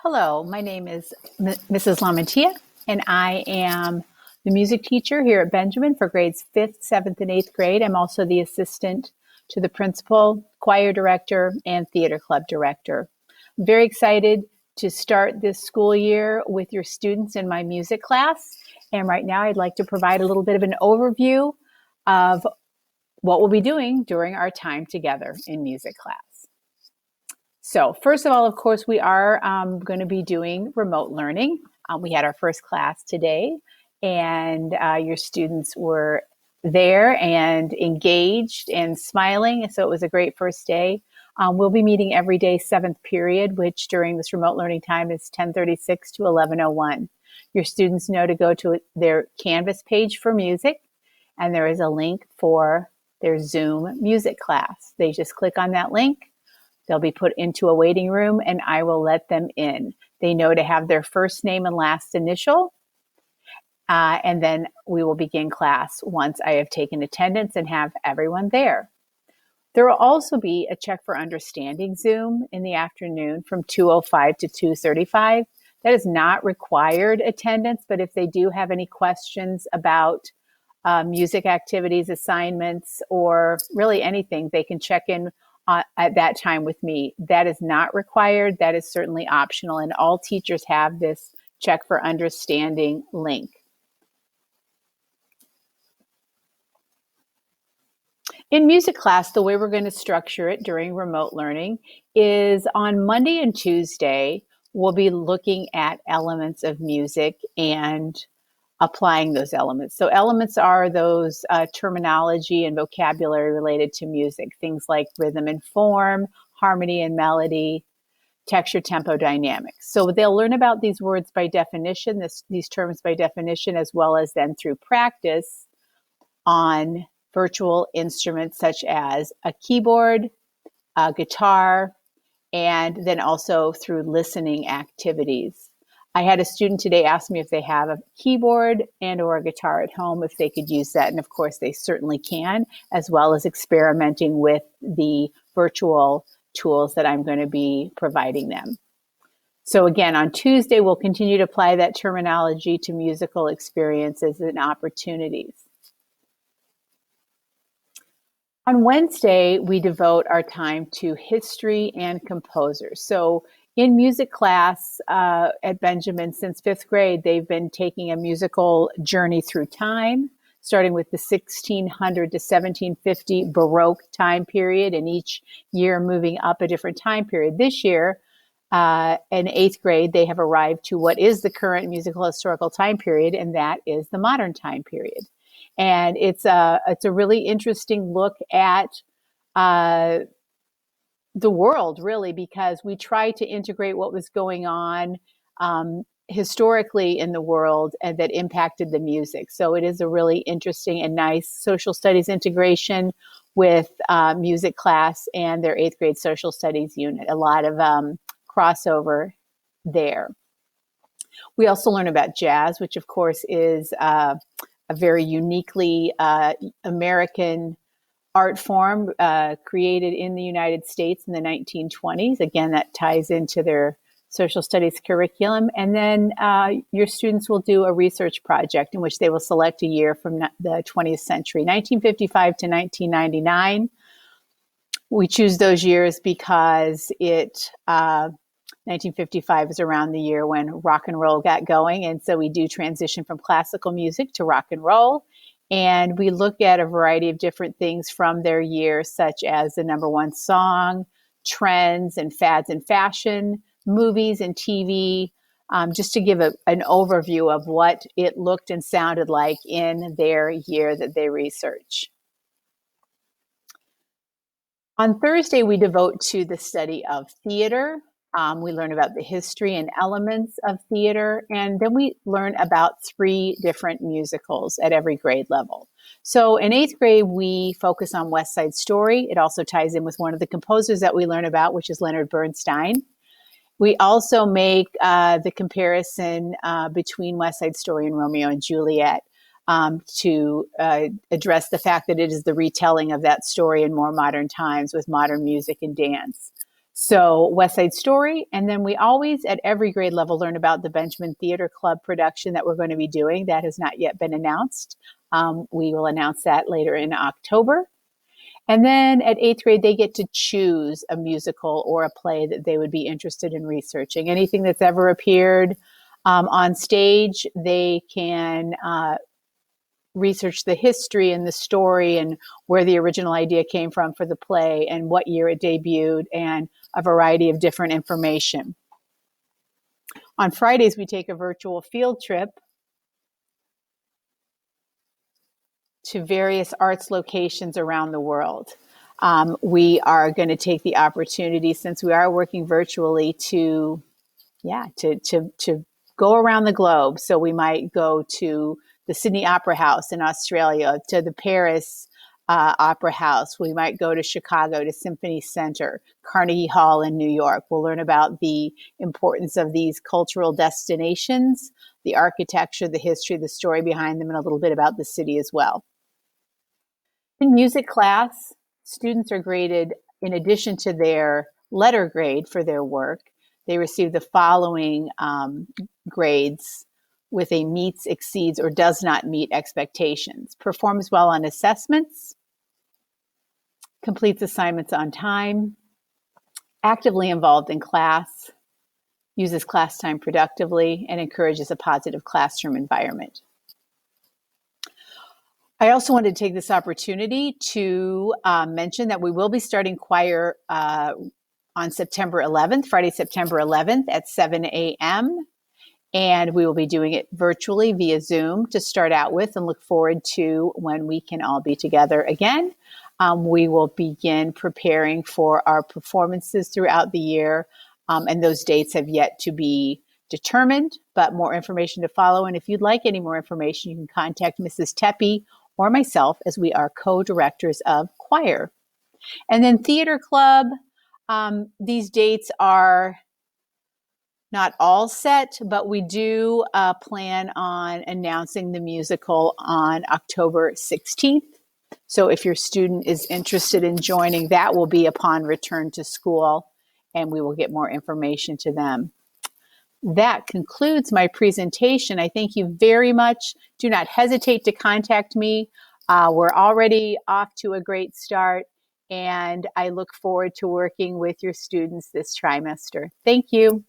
Hello, my name is Mrs. LaMantia, and I am the music teacher here at Benjamin for grades 5th, 7th, and 8th grade. I'm also the assistant to the principal, choir director, and theater club director. I'm very excited to start this school year with your students in my music class. And right now I'd like to provide a little bit of an overview of what we'll be doing during our time together in music class. So first of all, of course, we are going to be doing remote learning. We had our first class today, and your students were there and engaged and smiling. So it was a great first day. We'll be meeting every day, 7th period, which during this remote learning time is 10:36 to 11:01. Your students know to go to their Canvas page for music, and there is a link for their Zoom music class. They just click on that link. They'll be put into a waiting room and I will let them in. They know to have their first name and last initial. And then we will begin class once I have taken attendance and have everyone there. There will also be a check for understanding Zoom in the afternoon from 2:05 to 2:35. That is not required attendance, but if they do have any questions about music activities, assignments, or really anything, they can check in at that time with me. That is not required. That is certainly optional. And all teachers have this check for understanding link. In music class, the way we're going to structure it during remote learning is on Monday and Tuesday, we'll be looking at elements of music and applying those elements. So elements are those terminology and vocabulary related to music, things like rhythm and form, harmony and melody, texture, tempo, dynamics. So they'll learn about these words by definition, these terms by definition, as well as then through practice on virtual instruments such as a keyboard, a guitar, and then also through listening activities. I had a student today ask me if they have a keyboard and or a guitar at home, if they could use that. And of course, they certainly can, as well as experimenting with the virtual tools that I'm going to be providing them. So again, on Tuesday, we'll continue to apply that terminology to musical experiences and opportunities. On Wednesday, we devote our time to history and composers. So in music class at Benjamin since 5th grade, they've been taking a musical journey through time, starting with the 1600 to 1750 Baroque time period, and each year moving up a different time period. This year, in 8th grade, they have arrived to what is the current musical historical time period, and that is the modern time period. And it's a really interesting look at the world, really, because we try to integrate what was going on historically in the world and that impacted the music. So it is a really interesting and nice social studies integration with music class and their 8th grade social studies unit. A lot of crossover there. We also learn about jazz, which of course is a very uniquely American art form created in the United States in the 1920s. Again, that ties into their social studies curriculum. And then your students will do a research project in which they will select a year from the 20th century, 1955 to 1999. We choose those years because 1955 is around the year when rock and roll got going. And so we do transition from classical music to rock and roll. And we look at a variety of different things from their year, such as the number one song, trends and fads in fashion, movies and TV, just to give an overview of what it looked and sounded like in their year that they research. On Thursday, we devote to the study of theater. We learn about the history and elements of theater, and then we learn about 3 different musicals at every grade level. So in 8th grade, we focus on West Side Story. It also ties in with one of the composers that we learn about, which is Leonard Bernstein. We also make the comparison between West Side Story and Romeo and Juliet to address the fact that it is the retelling of that story in more modern times with modern music and dance. So West Side Story. And then we always, at every grade level, learn about the Benjamin Theater Club production that we're going to be doing. That has not yet been announced. We will announce that later in October. And then at eighth grade, they get to choose a musical or a play that they would be interested in researching. Anything that's ever appeared on stage, they can research the history and the story and where the original idea came from for the play and what year it debuted and a variety of different information. On Fridays, we take a virtual field trip to various arts locations around the world. We are going to take the opportunity, since we are working virtually, to go around the globe. So we might go to the Sydney Opera House in Australia, to the Paris Opera House. We might go to Chicago, to Symphony Center, Carnegie Hall in New York. We'll learn about the importance of these cultural destinations, the architecture, the history, the story behind them, and a little bit about the city as well. In music class, students are graded in addition to their letter grade for their work. They receive the following grades with a meets, exceeds, or does not meet expectations: performs well on assessments, completes assignments on time, actively involved in class, uses class time productively, and encourages a positive classroom environment. I also wanted to take this opportunity to mention that we will be starting choir on September 11th, Friday, September 11th at 7 a.m. And we will be doing it virtually via Zoom to start out with, and look forward to when we can all be together again. We will begin preparing for our performances throughout the year, and those dates have yet to be determined, but more information to follow. And if you'd like any more information, you can contact Mrs. Tepe or myself, as we are co-directors of choir. And then theater club, these dates are not all set, but we do plan on announcing the musical on October 16th. So if your student is interested in joining, that will be upon return to school, and we will get more information to them. That concludes my presentation. I thank you very much. Do not hesitate to contact me. We're already off to a great start, and I look forward to working with your students this trimester. Thank you.